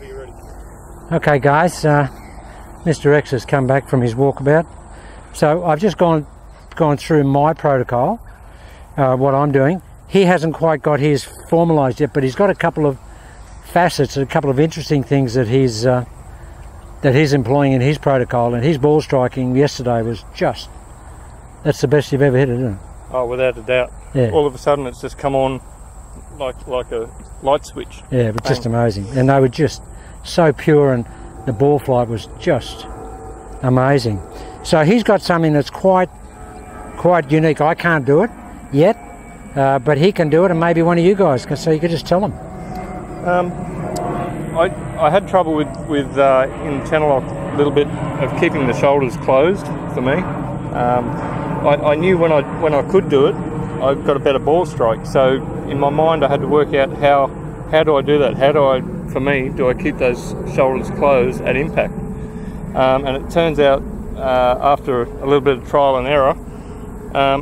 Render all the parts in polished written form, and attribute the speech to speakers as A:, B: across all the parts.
A: whenever you're ready.
B: Okay guys, Mr. X has come back from his walkabout. So I've just gone through my protocol, what I'm doing. He hasn't quite got his formalised yet, but he's got a couple of facets, a couple of interesting things that he's employing in his protocol, and his ball striking yesterday was just, that's the best you've ever hit it, isn't it?
A: Oh, without a doubt.
B: Yeah.
A: All of a sudden it's just come on like a light switch.
B: Yeah, but just amazing. And they were just so pure, and the ball flight was just amazing. So he's got something that's quite unique. I can't do it yet, but he can do it, and maybe one of you guys can, so you could just tell him.
A: I had trouble with in channel lock a little bit of keeping the shoulders closed for me. I knew when I could do it, I got a better ball strike. So in my mind, I had to work out how do I do that? How do I keep those shoulders closed at impact? And it turns out after a little bit of trial and error,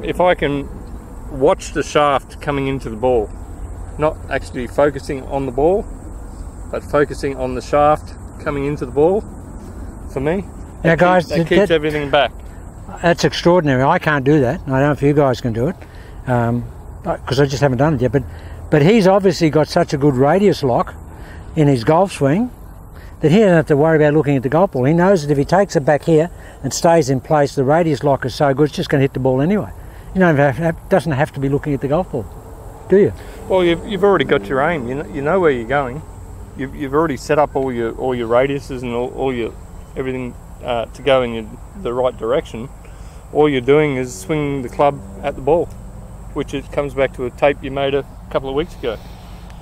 A: if I can watch the shaft coming into the ball, not actually focusing on the ball, but focusing on the shaft coming into the ball, for me,
B: now guys,
A: that keeps everything back.
B: That's extraordinary. I can't do that. I don't know if you guys can do it, because I just haven't done it yet. But he's obviously got such a good radius lock in his golf swing that he doesn't have to worry about looking at the golf ball. He knows that if he takes it back here and stays in place, the radius lock is so good, it's just going to hit the ball anyway. You doesn't have to be looking at the golf ball, do you?
A: Well, you've already got your aim. You know where you're going. You've already set up all your radiuses and all your everything to go in the right direction. All you're doing is swinging the club at the ball, which it comes back to a tape you made a couple of weeks ago.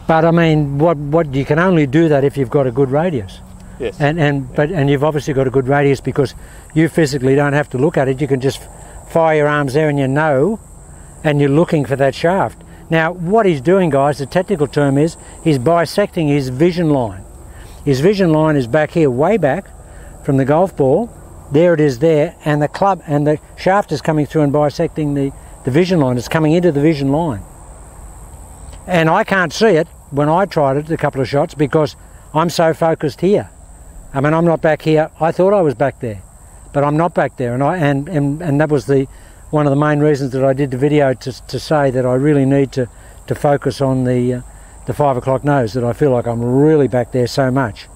B: But I mean, what you can only do that if you've got a good radius.
A: Yes.
B: And you've obviously got a good radius because you physically don't have to look at it. You can just fire your arms there and you know, and you're looking for that shaft. Now, what he's doing, guys, the technical term is he's bisecting his vision line. His vision line is back here, way back from the golf ball. There it is there, and the club and the shaft is coming through and bisecting the vision line. It's coming into the vision line. And I can't see it when I tried it a couple of shots because I'm so focused here. I mean, I'm not back here. I thought I was back there, but I'm not back there. And that was one of the main reasons that I did the video to say that I really need to focus on the 5 o'clock nose, that I feel like I'm really back there so much.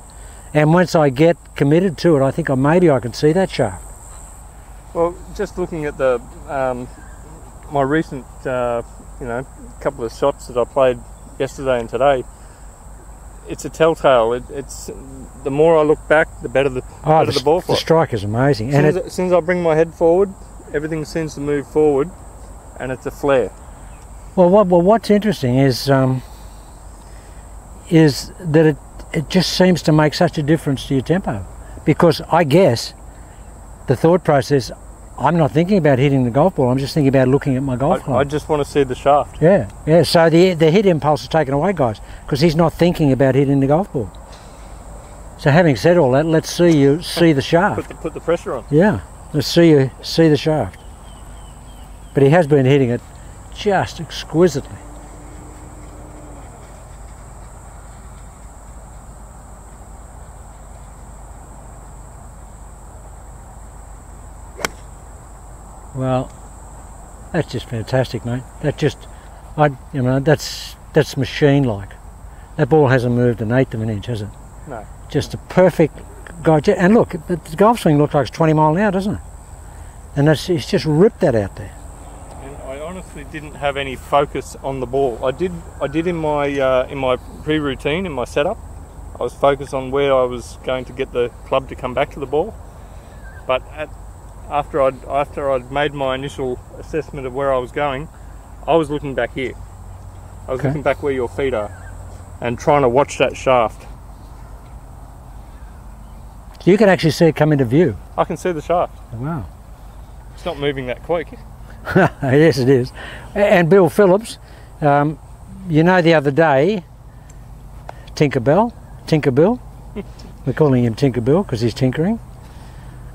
B: And once I get committed to it, I think maybe I can see that shaft.
A: Well, just looking at the my recent couple of shots that I played yesterday and today, it's a telltale. It's the more I look back, the better the ball flight.
B: The strike is amazing.
A: As soon as I bring my head forward, everything seems to move forward, and it's a flare.
B: Well, what's interesting is that it just seems to make such a difference to your tempo, because I guess the thought process, I'm not thinking about hitting the golf ball, I'm just thinking about looking at my golf club.
A: I just want to see the shaft.
B: Yeah, so the hit impulse is taken away, guys, because he's not thinking about hitting the golf ball. So having said all that, let's see you see the shaft.
A: Put the pressure on.
B: Yeah, let's see you see the shaft. But he has been hitting it just exquisitely. Well, that's just fantastic, mate. That's machine-like. That ball hasn't moved an eighth of an inch, has it?
A: No.
B: Just a perfect guide. And look, the golf swing looks like it's 20 mile an hour, doesn't it? And he's just ripped that out there.
A: And I honestly didn't have any focus on the ball. I did in my pre-routine, in my setup. I was focused on where I was going to get the club to come back to the ball. But after I'd made my initial assessment of where I was going, I was looking back here. I was looking back where your feet are and trying to watch that shaft.
B: You can actually see it come into view.
A: I can see the shaft.
B: Wow.
A: It's not moving that quick.
B: Yes, it is. And Bill Phillips, the other day, Tinker Bill, we're calling him Tinker Bill because he's tinkering.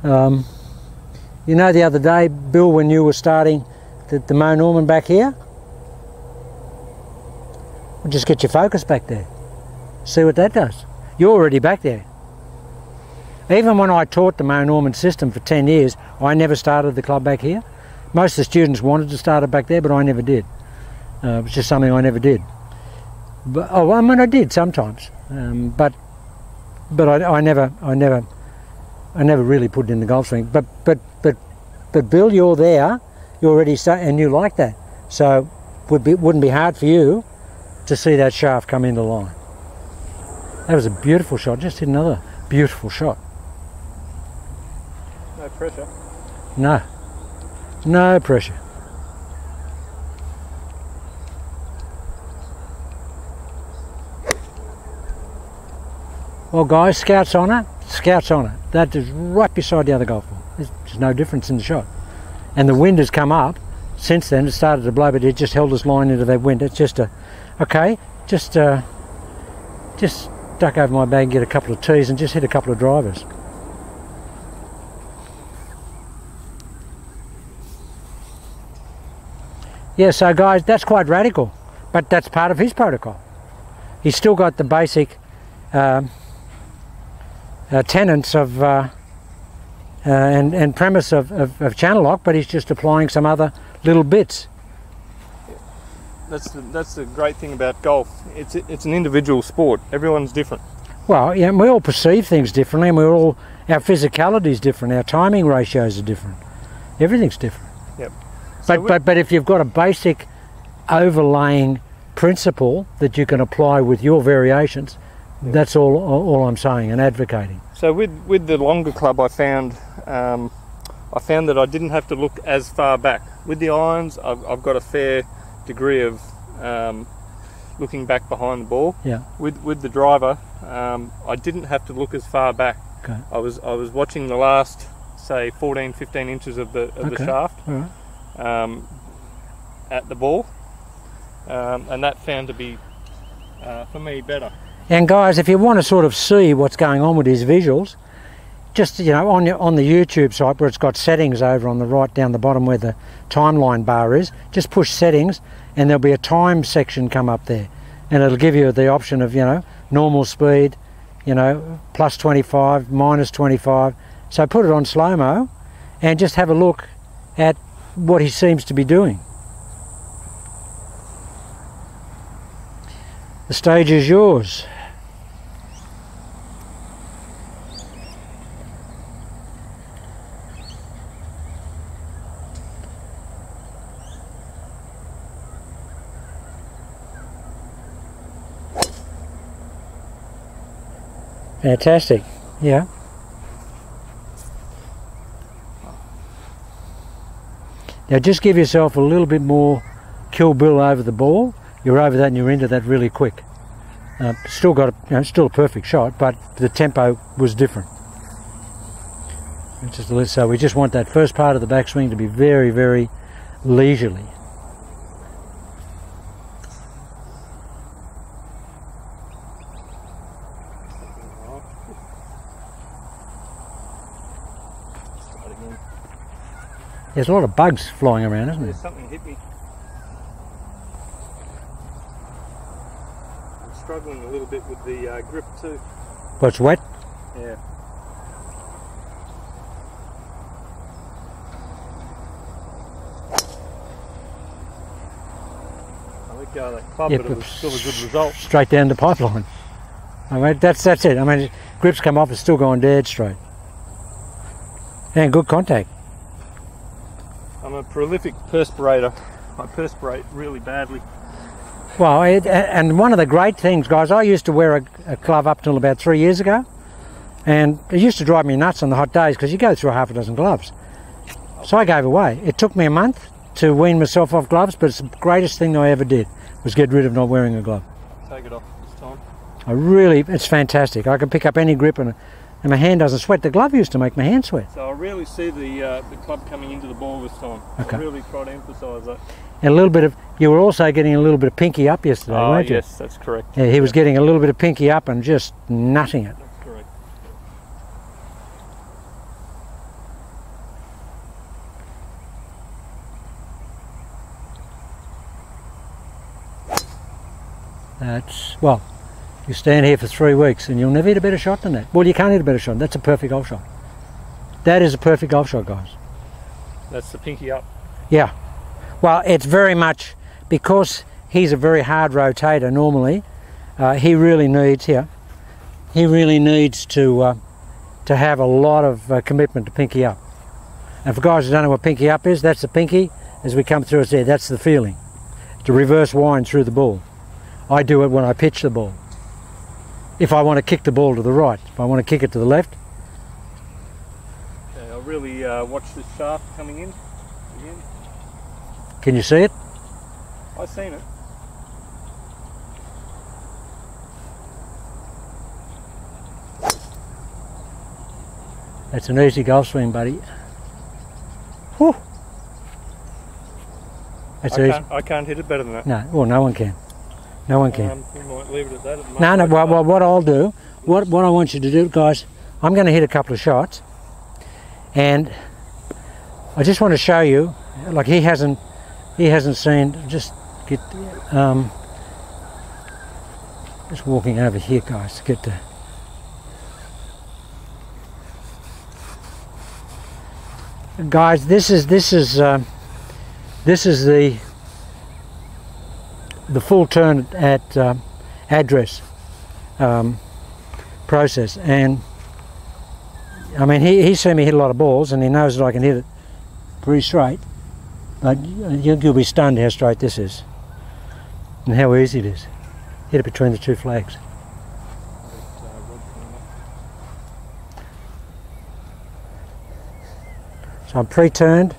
B: The other day, Bill, when you were starting the Mo Norman back here, we'll just get your focus back there. See what that does. you're already back there. Even when I taught the Mo Norman system for 10 years, I never started the club back here. Most of the students wanted to start it back there, but I never did. It was just something I never did. But, oh, I mean, I did sometimes, but I never really put it in the golf swing. But Bill, you're there, you're already and you like that, so it wouldn't be hard for you to see that shaft come into line. That was a beautiful shot. Just hit another beautiful shot.
A: No pressure.
B: No, no pressure. Well, guys, Scout's on it. Scout's on it. That is right beside the other golf ball. There's no difference in the shot. And the wind has come up. Since then, it started to blow, but it just held us line into that wind. It's just just duck over my bag and get a couple of tees and just hit a couple of drivers. Yeah, so guys, that's quite radical, but that's part of his protocol. He's still got the basic tenets of and premise of channel lock, but he's just applying some other little bits.
A: That's the great thing about golf. It's an individual sport. Everyone's different.
B: Well, yeah, we all perceive things differently, and our physicality is different. Our timing ratios are different. Everything's different.
A: Yep.
B: But if you've got a basic overlaying principle that you can apply with your variations, that's all I'm saying and advocating.
A: So with the longer club, I found that I didn't have to look as far back. With the irons, I've got a fair degree of looking back behind the ball.
B: Yeah.
A: With the driver, I didn't have to look as far back.
B: Okay.
A: I was watching the last, say, 14-15 inches of the shaft.
B: All right.
A: At the ball, and that found to be for me better.
B: And guys, if you want to sort of see what's going on with his visuals, just on the YouTube site where it's got settings over on the right down the bottom where the timeline bar is, just push settings and there'll be a time section come up there, and it'll give you the option of normal speed, plus 25, minus 25. So put it on slow-mo and just have a look at what he seems to be doing. The stage is yours. Fantastic, yeah. Now just give yourself a little bit more Kill Bill over the ball. You're over that and you're into that really quick. Still got still a perfect shot, but the tempo was different. So we just want that first part of the backswing to be very, very leisurely. There's a lot of bugs flying around, isn't there?
A: Something hit me. I'm struggling a little bit with the grip too.
B: Well, it's wet?
A: Yeah. I let go of that club, but it was still a good result.
B: Straight down the pipeline. I mean, that's it. I mean, grips come off, it's still going dead straight. And good contact.
A: I'm a prolific perspirator. I perspirate really badly.
B: Well, and one of the great things, guys, I used to wear a glove up till about 3 years ago, and it used to drive me nuts on the hot days because you go through half a dozen gloves. So I gave away. It took me a month to wean myself off gloves, but it's the greatest thing I ever did was get rid of not wearing a glove.
A: Take it off this time.
B: It's fantastic. I can pick up any grip and my hand doesn't sweat. The glove used to make my hand sweat.
A: So I really see the club coming into the ball this time.
B: Okay.
A: I really try to emphasise that.
B: And a little bit of, you were also getting a little bit of pinky up yesterday, weren't you?
A: Yes, that's correct.
B: Yeah, he was getting a little bit of pinky up and just nutting it.
A: That's correct.
B: You stand here for 3 weeks and you'll never hit a better shot than that. Well, you can't hit a better shot. That's a perfect golf shot. That is a perfect golf shot, guys.
A: That's the pinky up.
B: Yeah. Well, it's very much because he's a very hard rotator normally. He really needs to have a lot of commitment to pinky up. And for guys who don't know what pinky up is, that's the pinky. As we come through, it's there. That's the feeling. To reverse wind through the ball. I do it when I pitch the ball. If I want to kick the ball to the right, if I want to kick it to the left.
A: Okay, I'll really watch this shaft coming in again.
B: Can you see it?
A: I've seen it.
B: That's an easy golf swing, buddy. Whew. That's easy.
A: I can't hit it better than that.
B: No, well, no one can. No one can.
A: We might leave it at that at the moment.
B: No, well, what I'll do, what I want you to do, guys, I'm going to hit a couple of shots, and I just want to show you, like he hasn't seen. Just get, just walking over here, guys, to get to. Guys, this is the full turn at address process, and I mean he's seen me hit a lot of balls, and he knows that I can hit it pretty straight. But you'll be stunned how straight this is, and how easy it is. Hit it between the two flags. So I'm pre-turned.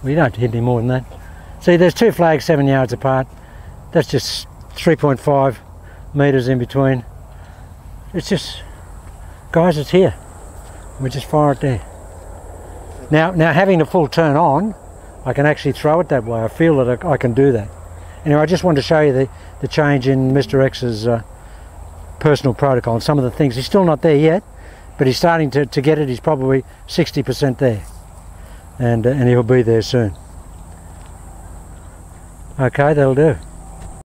B: Well, you don't have to hit any more than that. See, there's two flags 7 yards apart. That's just 3.5 metres in between. It's just, guys, it's here. We just fire it there. Now having the full turn on, I can actually throw it that way. I feel that I can do that. Anyway, I just wanted to show you the change in Mr. X's personal protocol and some of the things. He's still not there yet, but he's starting to get it. He's probably 60% there, and he'll be there soon. Okay, that'll do.